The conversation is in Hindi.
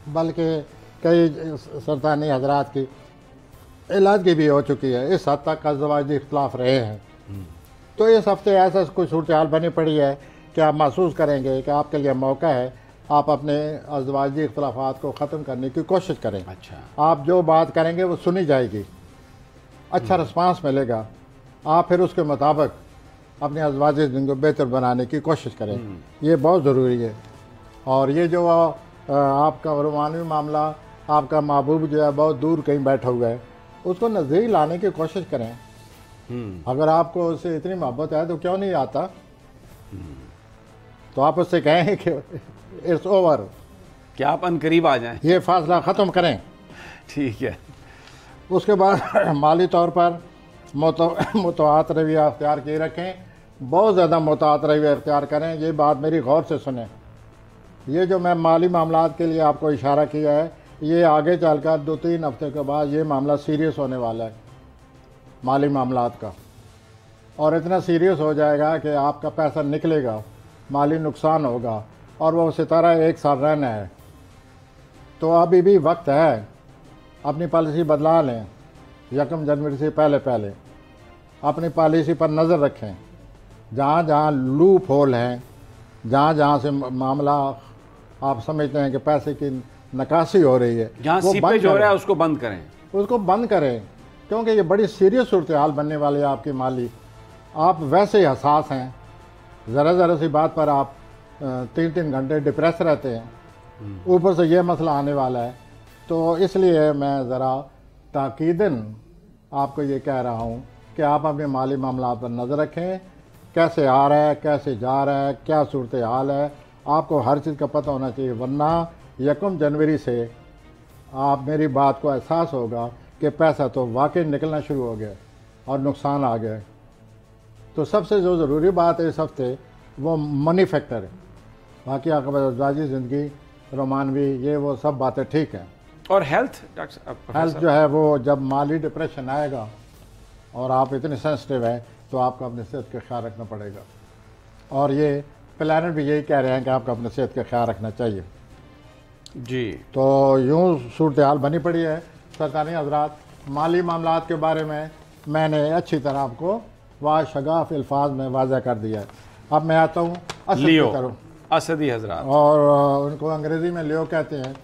बल्कि कई सरतानी हजरात की इलाज की भी हो चुकी है, इस हद तक अज़दवाजी इख्तलाफ रहे हैं। तो इस हफ्ते ऐसा कोई सूरत हाल बनी पड़ी है कि आप महसूस करेंगे कि आपके लिए मौका है, आप अपने अज़दवाजी इख्तलाफात को ख़त्म करने की कोशिश करें। अच्छा, आप जो बात करेंगे वो सुनी जाएगी, अच्छा रिस्पांस मिलेगा, आप फिर उसके मुताबिक अपनी अज़दवाजी ज़िंदगी को बेहतर बनाने की कोशिश करें। ये बहुत ज़रूरी है। और ये जो आपका रोमानी मामला, आपका महबूब जो है बहुत दूर कहीं बैठा हुआ है, उसको नज़दीक लाने की कोशिश करें। अगर आपको उससे इतनी मोहब्बत है तो क्यों नहीं आता, तो आप उससे कहें कि इट्स ओवर, कि आप अनकरीब आ जाएं। ये फासला ख़त्म करें। ठीक है। उसके बाद माली तौर पर मुतवात रवैया अख्तियार किए रखें, बहुत ज़्यादा मुतवात रवैया अख्तियार करें। ये बात मेरी गौर से सुने, ये जो मैं माली मामलात के लिए आपको इशारा किया है, ये आगे चलकर 2-3 हफ्ते के बाद ये मामला सीरियस होने वाला है माली मामलात का, और इतना सीरियस हो जाएगा कि आपका पैसा निकलेगा, माली नुकसान होगा, और वो सितारा 1 साल रहना है। तो अभी भी वक्त है, अपनी पॉलिसी बदला लें। 1 जनवरी से पहले अपनी पॉलिसी पर नज़र रखें। जहाँ जहाँ लूप होल हैं, जहाँ जहाँ से मामला आप समझते हैं कि पैसे की नकासी हो रही है, जहाँ सीपेज हो रहा है उसको बंद करें, उसको बंद करें, क्योंकि ये बड़ी सीरियस सूरत हाल बनने वाली है आपकी माली। आप वैसे ही हसास हैं, ज़रा सी बात पर आप 3-3 घंटे डिप्रेस रहते हैं, ऊपर से ये मसला आने वाला है। तो इसलिए मैं ज़रा ताकीदन आपको ये कह रहा हूँ कि आप अपने माली मामला पर नज़र रखें, कैसे आ रहा है, कैसे जा रहा है, क्या सूरत हाल है, आपको हर चीज़ का पता होना चाहिए। वरना 1 जनवरी से आप मेरी बात को एहसास होगा कि पैसा तो वाकई निकलना शुरू हो गया और नुकसान आ गया। तो सबसे जो ज़रूरी बात है इस हफ्ते वो मनी फैक्टर है। बाकी अज़दवाजी ज़िंदगी, रोमानवी, ये वो सब बातें ठीक हैं। और हेल्थ जो है वो जब माली डिप्रेशन आएगा और आप इतने सेंसिटिव हैं तो आपको अपनी सेहत का ख्याल रखना पड़ेगा। और ये प्लानर भी यही कह रहे हैं कि आपको अपनी सेहत का ख्याल रखना चाहिए जी। तो यूँ सूरत हाल बनी पड़ी है सरकारी हजरात। माली मामलात के बारे में मैंने अच्छी तरह आपको वाशगाफ अल्फाज में वाज़ा कर दिया है। अब मैं आता हूँ लियो असदी हजरात, और उनको अंग्रेज़ी में लियो कहते हैं।